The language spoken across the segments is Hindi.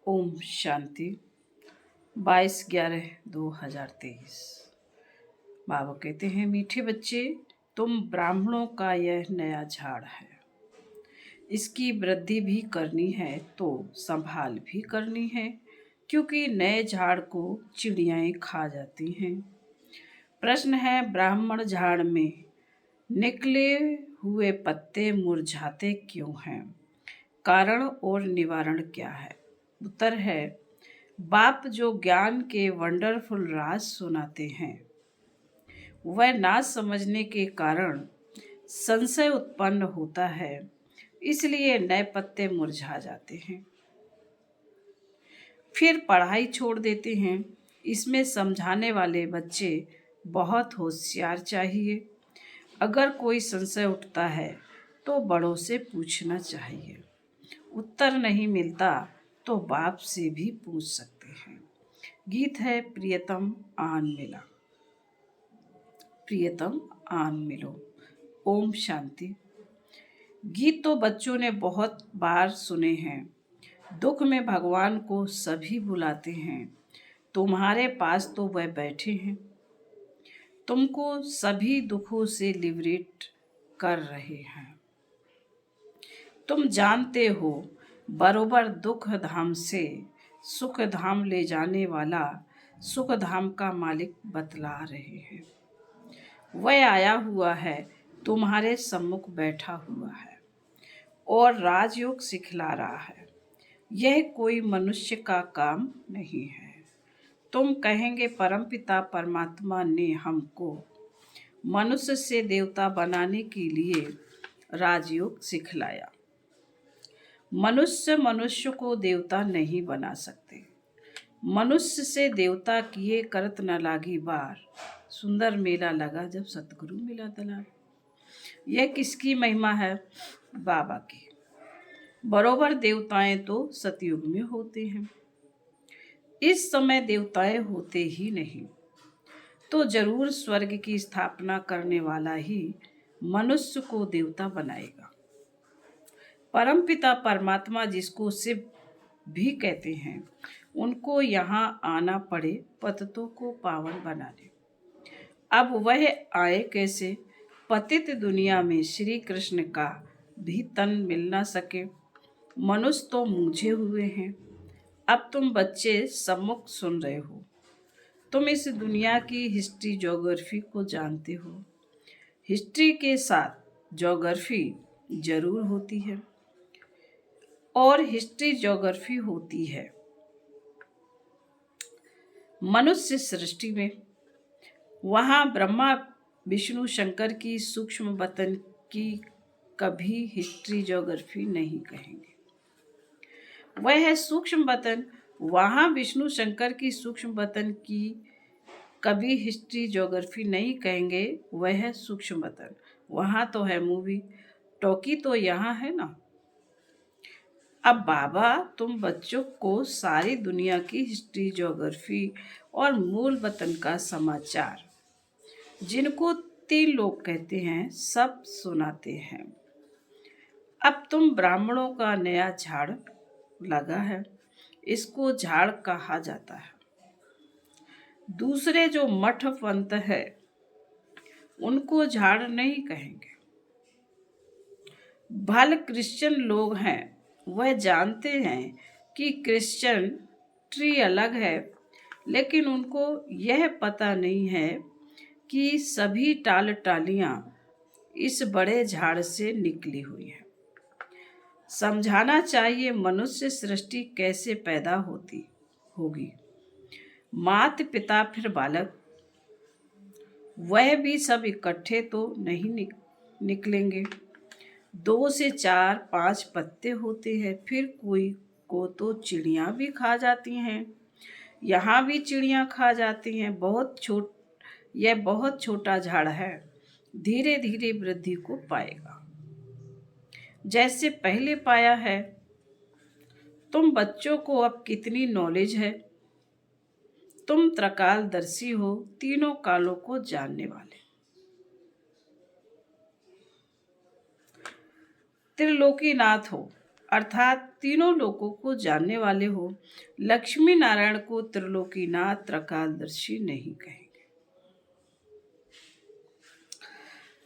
ओम शांति। 22/11/2023। बाबा कहते हैं, मीठे बच्चे, तुम ब्राह्मणों का यह नया झाड़ है। इसकी वृद्धि भी करनी है तो संभाल भी करनी है, क्योंकि नए झाड़ को चिड़ियाएं खा जाती हैं। प्रश्न है, ब्राह्मण झाड़ में निकले हुए पत्ते मुरझाते क्यों हैं? कारण और निवारण क्या है? उत्तर है, बाप जो ज्ञान के वंडरफुल राज सुनाते हैं, वह ना समझने के कारण संशय उत्पन्न होता है, इसलिए नए पत्ते मुरझा जाते हैं, फिर पढ़ाई छोड़ देते हैं। इसमें समझाने वाले बच्चे बहुत होशियार चाहिए। अगर कोई संशय उठता है तो बड़ों से पूछना चाहिए। उत्तर नहीं मिलता तो बाप से भी पूछ सकते हैं। गीत है, प्रियतम आन मिला। प्रियतम आन मिलो। ओम शांति। गीत तो बच्चों ने बहुत बार सुने हैं। दुख में भगवान को सभी बुलाते हैं, तुम्हारे पास तो वह बैठे हैं, तुमको सभी दुखों से लिबरेट कर रहे हैं। तुम जानते हो, बरोबर दुख धाम से सुख धाम ले जाने वाला सुख धाम का मालिक बतला रहे हैं। वह आया हुआ है, तुम्हारे सम्मुख बैठा हुआ है और राजयोग सिखला रहा है। यह कोई मनुष्य का काम नहीं है। तुम कहेंगे, परमपिता परमात्मा ने हमको मनुष्य से देवता बनाने के लिए राजयोग सिखलाया। मनुष्य को देवता नहीं बना सकते। मनुष्य से देवता किए करत न लागी बार, सुंदर मेला लगा जब सतगुरु मिला दलाल। यह किसकी महिमा है? बाबा की। बरोबर देवताएं तो सतयुग में होते हैं। इस समय देवताएं होते ही नहीं, तो जरूर स्वर्ग की स्थापना करने वाला ही मनुष्य को देवता बनाएगा। परमपिता परमात्मा, जिसको शिव भी कहते हैं, उनको यहाँ आना पड़े पतितों को पावन बनाने। अब वह आए कैसे? पतित दुनिया में श्री कृष्ण का भी तन मिल ना सके। मनुष्य तो मूझे हुए हैं। अब तुम बच्चे सम्मुख सुन रहे हो। तुम इस दुनिया की हिस्ट्री ज्योग्राफी को जानते हो। हिस्ट्री के साथ ज्योग्राफी जरूर होती है, और हिस्ट्री ज्योग्राफी होती है मनुष्य सृष्टि में। वहाँ ब्रह्मा विष्णु शंकर की सूक्ष्म बतन की कभी हिस्ट्री ज्योग्राफी नहीं कहेंगे। वह है सूक्ष्म बतन। वहाँ विष्णु शंकर की सूक्ष्म बतन की कभी हिस्ट्री ज्योग्राफी नहीं कहेंगे। वह है सूक्ष्म बतन। वहाँ तो है मूवी टॉकी, तो यहाँ है ना। अब बाबा तुम बच्चों को सारी दुनिया की हिस्ट्री ज्योग्राफी और मूल वतन का समाचार, जिनको 3 लोग कहते हैं, सब सुनाते हैं। अब तुम ब्राह्मणों का नया झाड़ लगा है, इसको झाड़ कहा जाता है। दूसरे जो मठ पंथ है, उनको झाड़ नहीं कहेंगे। भले क्रिश्चियन लोग हैं, वह जानते हैं कि क्रिश्चियन ट्री अलग है, लेकिन उनको यह पता नहीं है कि सभी टालियां इस बड़े झाड़ से निकली हुई हैं। समझाना चाहिए मनुष्य सृष्टि कैसे पैदा होती होगी। माता पिता फिर बालक, वह भी सब इकट्ठे तो नहीं निकलेंगे। 2 से 4, 5 पत्ते होते हैं, फिर कोई को तो चिड़ियाँ भी खा जाती हैं। यहाँ भी चिड़ियाँ खा जाती हैं। यह बहुत छोटा झाड़ है, धीरे धीरे वृद्धि को पाएगा, जैसे पहले पाया है। तुम बच्चों को अब कितनी नॉलेज है। तुम त्रिकालदर्शी हो, तीनों कालों को जानने वाले, त्रिलोकीनाथ हो। अर्थात तीनों लोकों को जानने वाले हो, लक्ष्मी नारायण को त्रिलोकीनाथ त्रिकालदर्शी नहीं कहेंगे।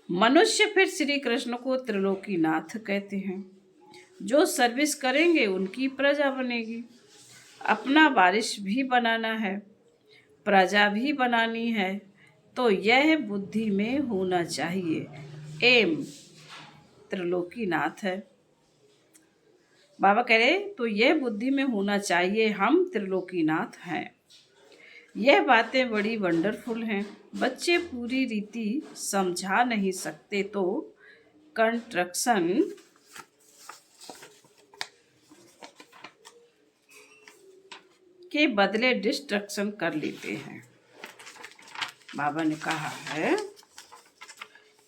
मनुष्य फिर श्री कृष्ण को त्रिलोकीनाथ कहते हैं। जो सर्विस करेंगे उनकी प्रजा बनेगी। अपना वारिस भी बनाना है, प्रजा भी बनानी है, तो यह बुद्धि में होना चाहिए। एम त्रिलोकीनाथ है। बाबा कह रहे तो यह बुद्धि में होना चाहिए, हम त्रिलोकीनाथ हैं। यह बातें बड़ी वंडरफुल हैं। बच्चे पूरी रीति समझा नहीं सकते तो कंस्ट्रक्शन के बदले डिस्ट्रक्शन कर लेते हैं। बाबा ने कहा है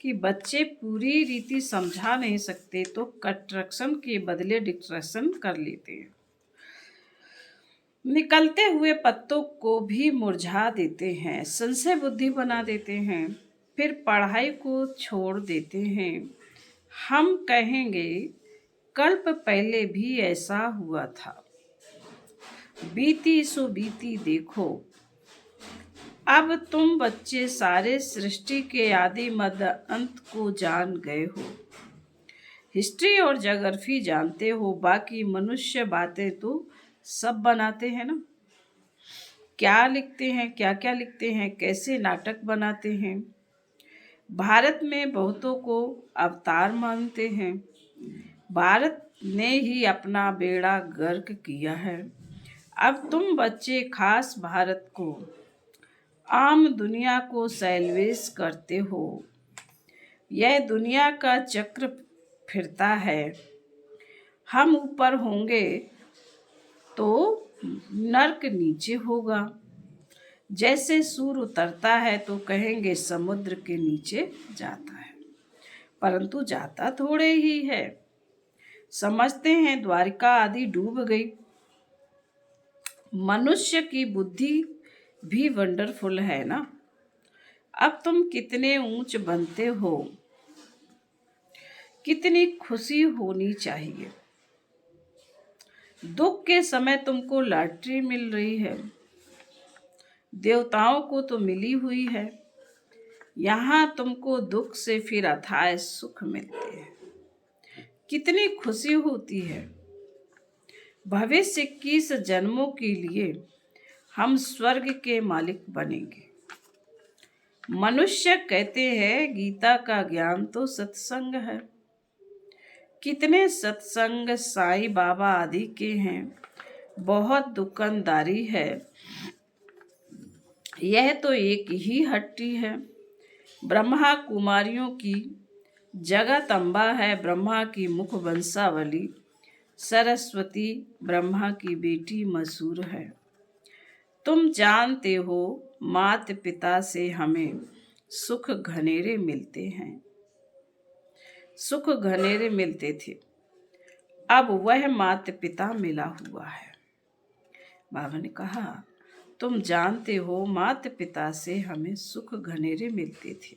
कि बच्चे पूरी रीति समझा नहीं सकते तो कंस्ट्रक्शन के बदले डिस्ट्रक्शन कर लेते हैं। निकलते हुए पत्तों को भी मुरझा देते हैं, संशय बुद्धि बना देते हैं, फिर पढ़ाई को छोड़ देते हैं। हम कहेंगे कल्प पहले भी ऐसा हुआ था, बीती सो बीती देखो। अब तुम बच्चे सारे सृष्टि के आदि मध्य अंत को जान गए हो, हिस्ट्री और ज्योग्राफी जानते हो, बाकी मनुष्य बातें तो सब बनाते हैं ना। क्या लिखते हैं, क्या क्या लिखते हैं, कैसे नाटक बनाते हैं। भारत में बहुतों को अवतार मानते हैं। भारत ने ही अपना बेड़ा गर्क किया है। अब तुम बच्चे खास भारत को, आम दुनिया को सेल्वेज करते हो। यह दुनिया का चक्र फिरता है। हम ऊपर होंगे तो नर्क नीचे होगा। जैसे सूर्य उतरता है तो कहेंगे समुद्र के नीचे जाता है, परंतु जाता थोड़े ही है। समझते हैं द्वारिका आदि डूब गई। मनुष्य की बुद्धि भी वंडरफुल है ना। अब तुम कितने ऊंच बनते हो, कितनी खुशी होनी चाहिए। दुख के समय तुमको लॉटरी मिल रही है, देवताओं को तो मिली हुई है। यहाँ तुमको दुख से फिर अथाह सुख मिलते हैं, कितनी खुशी होती है। भविष्य 21 जन्मों के लिए हम स्वर्ग के मालिक बनेंगे। मनुष्य कहते हैं गीता का ज्ञान तो सत्संग है। कितने सत्संग साईं बाबा आदि के हैं, बहुत दुकानदारी है। यह तो एक ही हट्टी है। ब्रह्मा कुमारियों की जगदम्बा है, ब्रह्मा की मुख वंशावली। सरस्वती ब्रह्मा की बेटी मशहूर है। तुम जानते हो माता पिता से हमें सुख घनेरे मिलते हैं, सुख घनेरे मिलते थे, अब वह माता पिता मिला हुआ है। बाबा ने कहा तुम जानते हो माता पिता से हमें सुख घनेरे मिलते थे,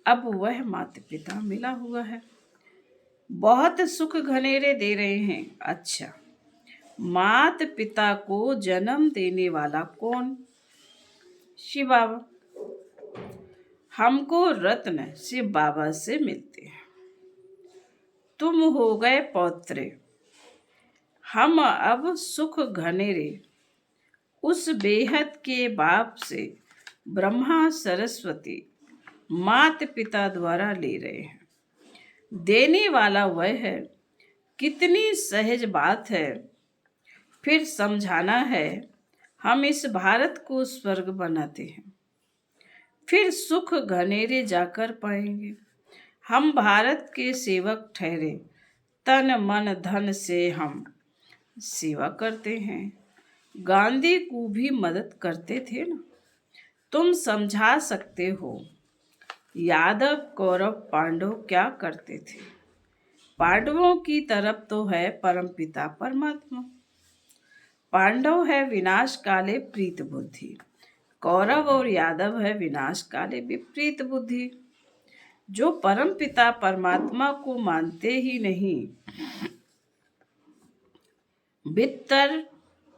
अब वह माता पिता मिला हुआ है। बहुत सुख घनेरे दे रहे हैं। अच्छा, माता पिता को जन्म देने वाला कौन? शिव बाबा। हमको रत्न शिव बाबा से मिलते हैं। तुम हो गए पौत्रे, हम अब सुख घनेरे उस बेहद के बाप से ब्रह्मा सरस्वती माता पिता द्वारा ले रहे हैं। देने वाला वह है। कितनी सहज बात है। फिर समझाना है हम इस भारत को स्वर्ग बनाते हैं, फिर सुख घनेरे जाकर पाएंगे। हम भारत के सेवक ठहरे, तन मन धन से हम सेवा करते हैं। गांधी को भी मदद करते थे ना। तुम समझा सकते हो यादव कौरव पांडव क्या करते थे। पांडवों की तरफ तो है परमपिता परमात्मा, पांडव है विनाश काले प्रीत बुद्धि, कौरव और यादव है विनाश काले विपरीत बुद्धि। जो परमपिता परमात्मा को मानते ही नहीं, भित्तर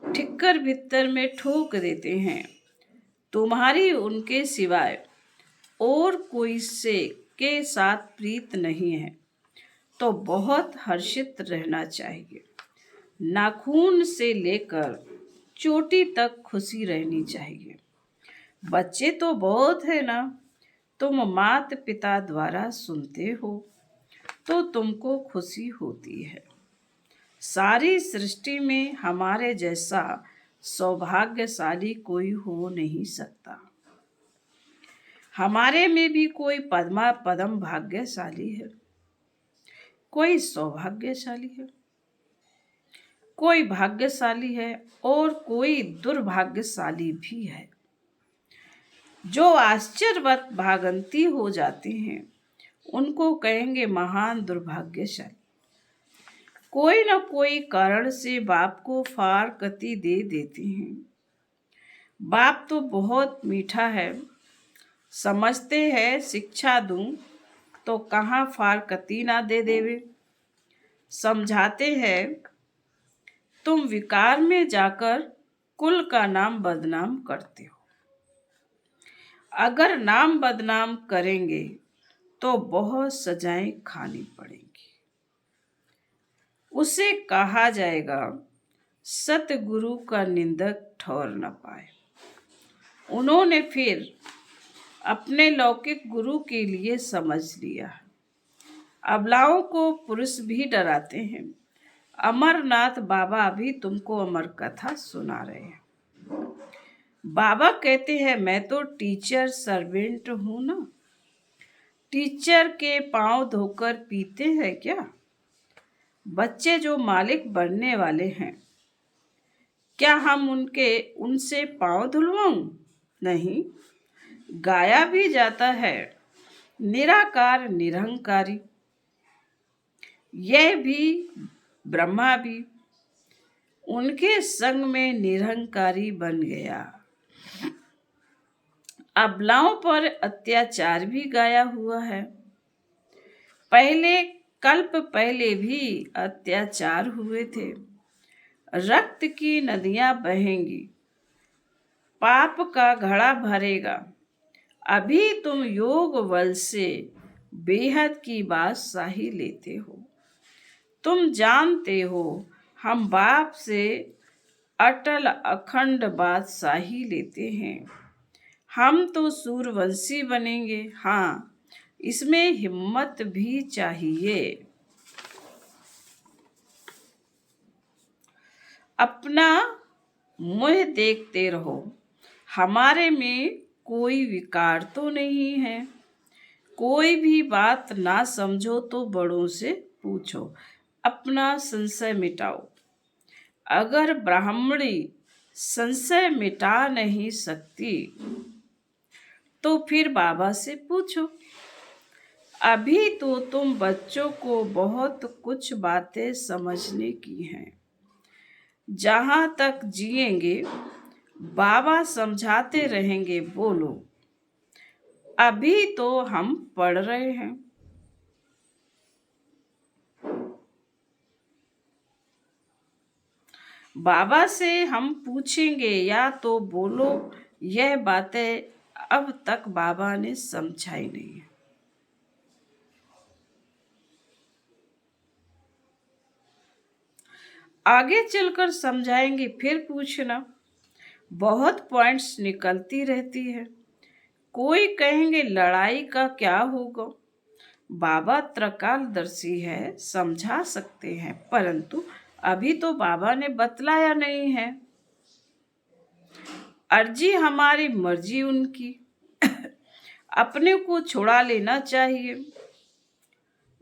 ठिक्कर भित्तर में ठोक देते हैं। तुम्हारी उनके सिवाय और कोई से के साथ प्रीत नहीं है तो बहुत हर्षित रहना चाहिए। नाखून से लेकर चोटी तक खुशी रहनी चाहिए। बच्चे तो बहुत है ना, तुम माता पिता द्वारा सुनते हो तो तुमको खुशी होती है। सारी सृष्टि में हमारे जैसा सौभाग्यशाली कोई हो नहीं सकता। हमारे में भी कोई पदम भाग्यशाली है, कोई सौभाग्यशाली है, कोई भाग्यशाली है और कोई दुर्भाग्यशाली भी है। जो आश्चर्यवत भागंती हो जाते हैं उनको कहेंगे महान दुर्भाग्यशाली। कोई न कोई कारण से बाप को फारकती दे देते हैं। बाप तो बहुत मीठा है, समझते हैं शिक्षा दूं तो कहाँ फारकती ना दे देवे। समझाते हैं तुम विकार में जाकर कुल का नाम बदनाम करते हो। अगर नाम बदनाम करेंगे तो बहुत सजाएं खानी पड़ेंगी। उसे कहा जाएगा सतगुरु का निंदक ठहर न पाए। उन्होंने फिर अपने लौकिक गुरु के लिए समझ लिया। अबलाओं को पुरुष भी डराते हैं। अमरनाथ बाबा भी तुमको अमर कथा सुना रहे हैं। बाबा कहते हैं मैं तो टीचर सर्वेंट हूं ना। टीचर के पांव धोकर पीते हैं क्या? बच्चे जो मालिक बनने वाले हैं, क्या हम उनसे पांव धुलवाऊं? नहीं। गाया भी जाता है निराकार निरहंकारी। यह भी ब्रह्मा भी उनके संग में निरहंकारी बन गया। अबलाओं पर अत्याचार भी गाया हुआ है। कल्प पहले भी अत्याचार हुए थे। रक्त की नदियां बहेंगी, पाप का घड़ा भरेगा। अभी तुम योग बल से बेहद की बादशाही लेते हो। तुम जानते हो हम बाप से अटल अखंड बादशाही लेते हैं। हम तो सूर्यवंशी बनेंगे। हाँ, इसमें हिम्मत भी चाहिए। अपना मुंह देखते रहो। हमारे में कोई विकार तो नहीं है। कोई भी बात ना समझो तो बड़ों से पूछो, अपना संशय मिटाओ। अगर ब्राह्मणी संशय मिटा नहीं सकती तो फिर बाबा से पूछो। अभी तो तुम बच्चों को बहुत कुछ बातें समझने की हैं। जहां तक जिएंगे बाबा समझाते रहेंगे। बोलो, अभी तो हम पढ़ रहे हैं। बाबा से हम पूछेंगे या तो बोलो, यह बातें अब तक बाबा ने समझाई नहीं है। आगे चलकर समझाएंगे, फिर पूछना। बहुत पॉइंट्स निकलती रहती है। कोई कहेंगे लड़ाई का क्या होगा? बाबा त्रिकालदर्शी है, समझा सकते हैं, परंतु अभी तो बाबा ने बतलाया नहीं है। अर्जी हमारी, मर्जी उनकी। अपने को छुड़ा लेना चाहिए।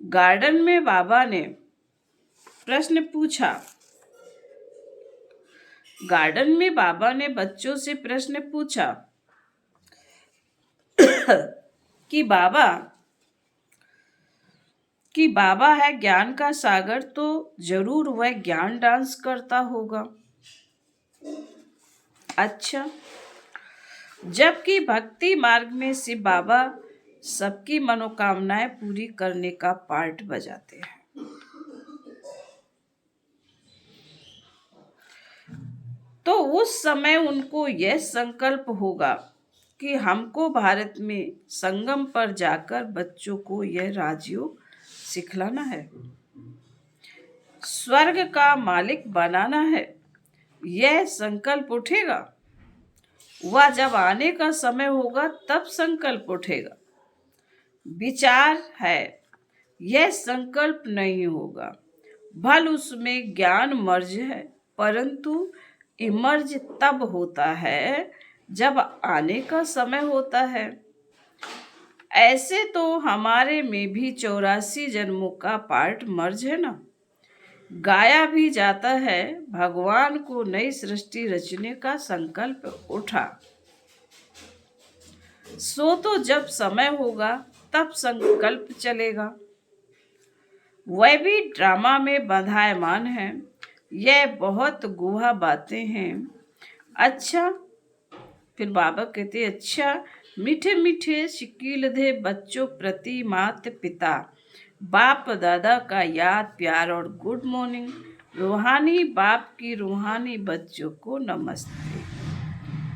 गार्डन में बाबा ने प्रश्न पूछा। गार्डन में बाबा ने बच्चों से प्रश्न पूछा कि बाबा है ज्ञान का सागर, तो जरूर वह ज्ञान डांस करता होगा। अच्छा, जबकि भक्ति मार्ग में शिव बाबा सबकी मनोकामनाएं पूरी करने का पार्ट बजाते हैं। उस समय उनको यह संकल्प होगा कि हमको भारत में संगम पर जाकर बच्चों को यह राजयोग सिखलाना है, स्वर्ग का मालिक बनाना है। यह संकल्प उठेगा। वह जब आने का समय होगा तब संकल्प उठेगा। विचार है, यह संकल्प नहीं होगा। भल उसमें ज्ञान मर्ज है, परंतु इमर्ज तब होता है जब आने का समय होता है। ऐसे तो हमारे में भी 84 जन्मों का पार्ट मर्ज है ना। गाया भी जाता है, भगवान को नई सृष्टि रचने का संकल्प उठा, सो तो जब समय होगा तब संकल्प चलेगा। वह भी ड्रामा में बंधायमान है। यह बहुत गुहा बातें हैं। अच्छा, फिर बाबा कहते, अच्छा मीठे मीठे शिकील दे बच्चों प्रति मात पिता, बाप दादा का याद प्यार और गुड मॉर्निंग। रूहानी बाप की रूहानी बच्चों को नमस्ते।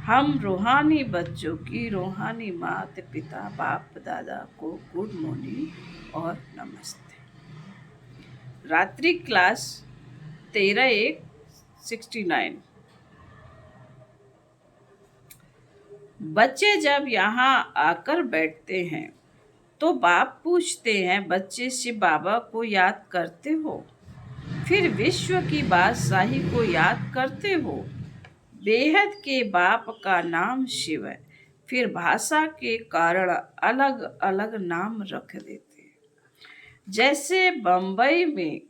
हम रूहानी बच्चों की रूहानी मात पिता बाप दादा को गुड मॉर्निंग और नमस्ते। रात्रि क्लास 13/1/69। बच्चे जब यहाँ आकर बैठते हैं तो बाप पूछते हैं, बच्चे शिव बाबा को याद करते हो? फिर विश्व की बादशाही को याद करते हो? बेहद के बाप का नाम शिव है। फिर भाषा के कारण अलग अलग नाम रख देते हैं। जैसे बंबई में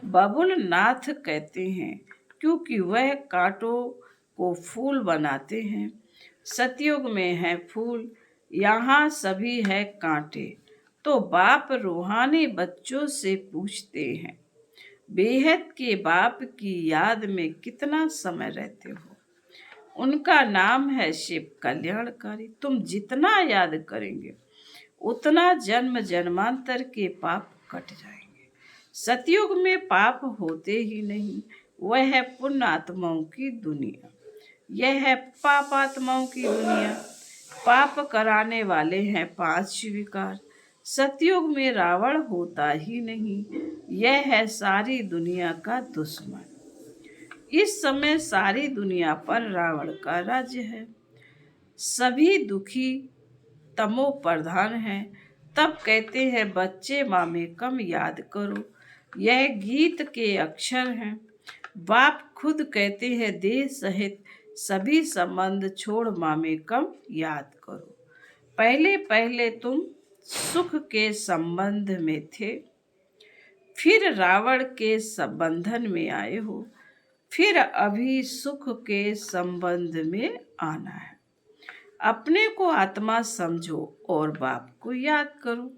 बबुल नाथ कहते हैं क्योंकि वह कांटों को फूल बनाते हैं। सतयुग में है फूल, यहाँ सभी है कांटे। तो बाप रूहानी बच्चों से पूछते हैं, बेहद के बाप की याद में कितना समय रहते हो? उनका नाम है शिव कल्याणकारी। तुम जितना याद करेंगे उतना जन्म जन्मांतर के पाप कट जाएंगे। सतयुग में पाप होते ही नहीं। वह है पुण्य आत्माओं की दुनिया, यह है पाप आत्माओं की दुनिया। पाप कराने वाले हैं 5 विकार। सतयुग में रावण होता ही नहीं। यह है सारी दुनिया का दुश्मन। इस समय सारी दुनिया पर रावण का राज्य है। सभी दुखी तमो प्रधान हैं। तब कहते हैं, बच्चे मामेकम याद करो। यह गीत के अक्षर हैं। बाप खुद कहते हैं, देह सहित सभी संबंध छोड़ मामेकम याद करो। पहले पहले तुम सुख के संबंध में थे, फिर रावण के संबंधन में आए हो, फिर अभी सुख के संबंध में आना है। अपने को आत्मा समझो और बाप को याद करो।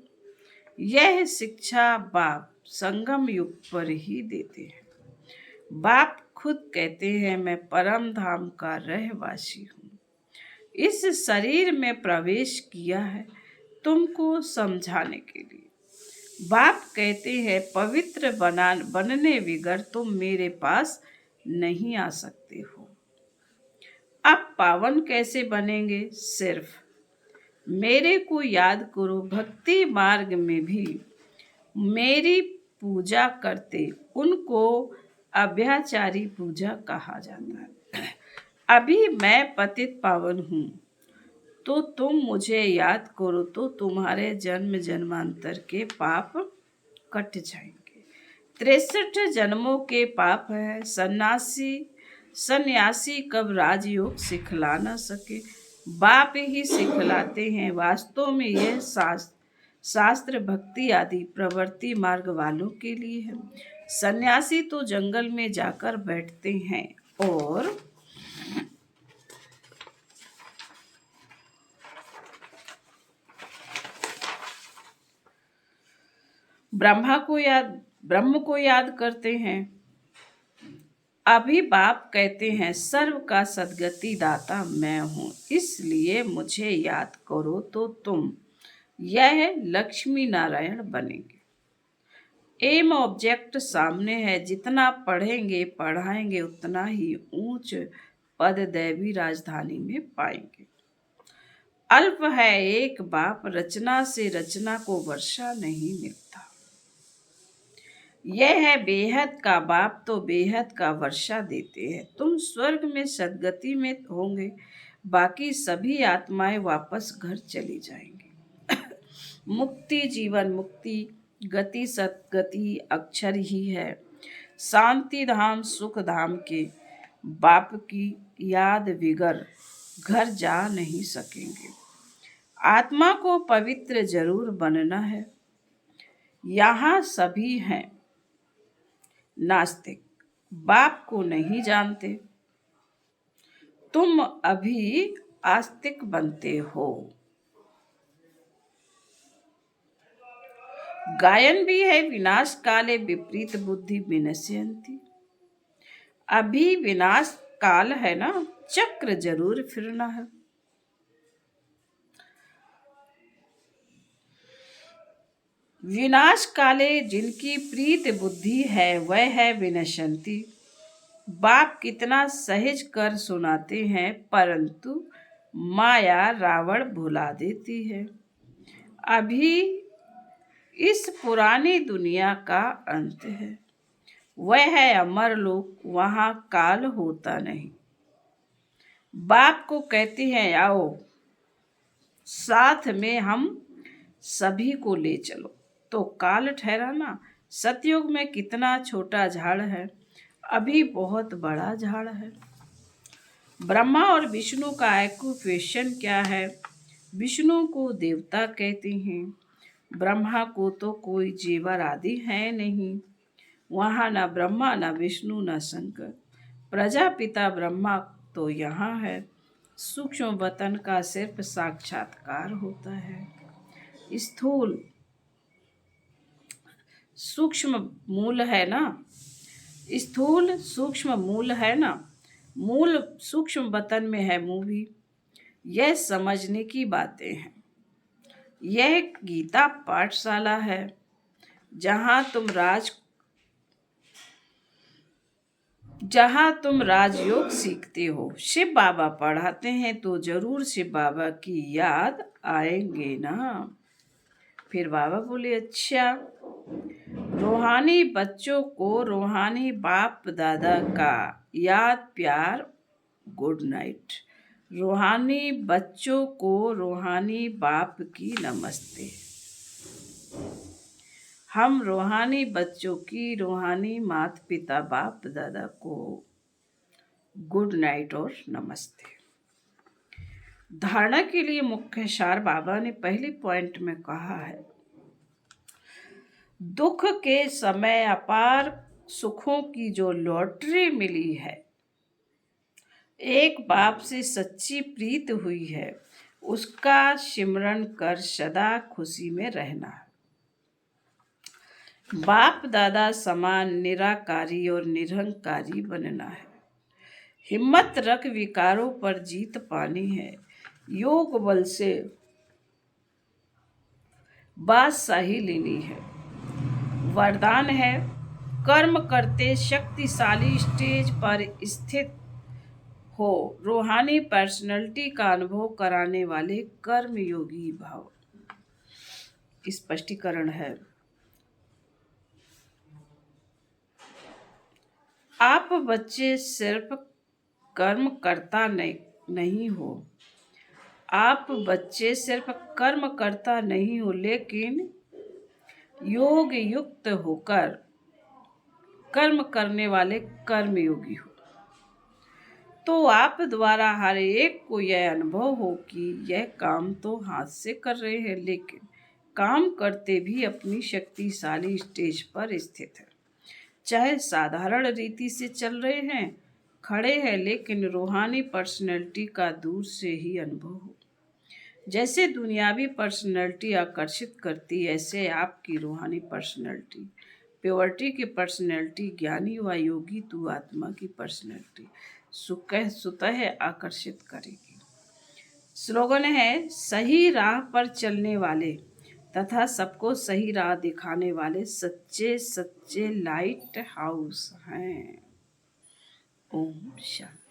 यह शिक्षा बाप संगम युग पर ही देते हैं। बाप खुद कहते हैं, मैं परम धाम का रहवासी हूँ। इस शरीर में प्रवेश किया है तुमको समझाने के लिए। बाप कहते हैं, पवित्र बनने बिगर तुम मेरे पास नहीं आ सकते हो। अब पावन कैसे बनेंगे? सिर्फ मेरे को याद करो। भक्ति मार्ग में भी मेरी पूजा करते उनको अभ्याचारी पूजा कहा जाता है। अभी मैं पतित पावन हूँ, तो तुम मुझे याद करो तो तुम्हारे जन्म जन्मांतर के पाप कट जाएंगे। 63 जन्मों के पाप है। सन्यासी कब राजयोग सिखला न सके, बाप ही सिखलाते हैं। वास्तव में यह शास्त्र भक्ति आदि प्रवृत्ति मार्ग वालों के लिए है। सन्यासी तो जंगल में जाकर बैठते हैं और ब्रह्म को याद करते हैं। अभी बाप कहते हैं, सर्व का सद्गति दाता मैं हूँ, इसलिए मुझे याद करो तो तुम यह लक्ष्मी नारायण बनेंगे। एम ऑब्जेक्ट सामने है। जितना पढ़ेंगे पढ़ाएंगे उतना ही ऊंच पद दैवी राजधानी में पाएंगे। अल्प है एक बाप, रचना से रचना को वर्षा नहीं मिलता। यह है बेहद का बाप, तो बेहद का वर्षा देते हैं। तुम स्वर्ग में सदगति में होंगे, बाकी सभी आत्माएं वापस घर चली जाएंगी। मुक्ति, जीवन मुक्ति, गति सदगति अक्षर ही है। शांति धाम सुख धाम के बाप की याद बिगर घर जा नहीं सकेंगे। आत्मा को पवित्र जरूर बनना है। यहाँ सभी हैं नास्तिक, बाप को नहीं जानते। तुम अभी आस्तिक बनते हो। गायन भी है, विनाश काले विपरीत बुद्धि विनश्यन्ति। अभी विनाश काल है ना, चक्र जरूर फिरना है। विनाश काले जिनकी प्रीत बुद्धि है वह है विनश्यन्ति। बाप कितना सहज कर सुनाते हैं, परंतु माया रावण भुला देती है। अभी इस पुरानी दुनिया का अंत है, वह है अमर लोक, वहां काल होता नहीं। बाप को कहते हैं आओ साथ में हम सभी को ले चलो, तो काल ठहरा ना। सतयुग में कितना छोटा झाड़ है, अभी बहुत बड़ा झाड़ है। ब्रह्मा और विष्णु का एक्युपेशन क्या है? विष्णु को देवता कहते हैं, ब्रह्मा को तो कोई जेवर आदि है नहीं। वहाँ न ब्रह्मा न विष्णु न शंकर, प्रजापिता ब्रह्मा तो यहाँ है। सूक्ष्म वतन का सिर्फ साक्षात्कार होता है। स्थूल सूक्ष्म मूल है ना, स्थूल सूक्ष्म मूल है ना, मूल सूक्ष्म वतन में है मूवी। यह समझने की बातें हैं। यह गीता पाठशाला है, जहाँ तुम राजयोग सीखते हो। शिव बाबा पढ़ाते हैं तो जरूर शिव बाबा की याद आएंगे ना। फिर बाबा बोले अच्छा, रूहानी बच्चों को रूहानी बाप दादा का याद प्यार गुड नाइट। रूहानी बच्चों को रूहानी बाप की नमस्ते। हम रूहानी बच्चों की रूहानी माता पिता बाप दादा को गुड नाइट और नमस्ते। धारणा के लिए मुख्य सार बाबा ने पहले पॉइंट में कहा है, दुख के समय अपार सुखों की जो लॉटरी मिली है, एक बाप से सच्ची प्रीत हुई है, उसका सिमरन कर सदा खुशी में रहना है। बाप दादा समान निराकारी और निरहंकारी बनना है। हिम्मत रख विकारों पर जीत पानी है। योग बल से बादशाही लेनी है। वरदान है, कर्म करते शक्तिशाली स्टेज पर स्थित हो। रूहानी पर्सनैलिटी का अनुभव कराने वाले कर्म योगी भाव। स्पष्टीकरण है, आप बच्चे सिर्फ कर्म करता नहीं हो। आप बच्चे सिर्फ कर्म करता नहीं हो, लेकिन योग युक्त होकर कर्म करने वाले कर्मयोगी हो। तो आप द्वारा हर एक को यह अनुभव हो कि यह काम तो हाथ से कर रहे हैं, लेकिन काम करते भी अपनी शक्तिशाली स्टेज पर स्थित है। चाहे साधारण रीति से चल रहे हैं, खड़े हैं, लेकिन रूहानी पर्सनैलिटी का दूर से ही अनुभव हो। जैसे दुनियावी पर्सनैलिटी आकर्षित करती, ऐसे आपकी रूहानी पर्सनैलिटी, प्योरिटी की पर्सनैलिटी, ज्ञानी व योगी तू आत्मा की पर्सनैलिटी स्वतः आकर्षित करेगी। स्लोगन है, सही राह पर चलने वाले तथा सबको सही राह दिखाने वाले सच्चे सच्चे लाइट हाउस हैं। ओम शांति।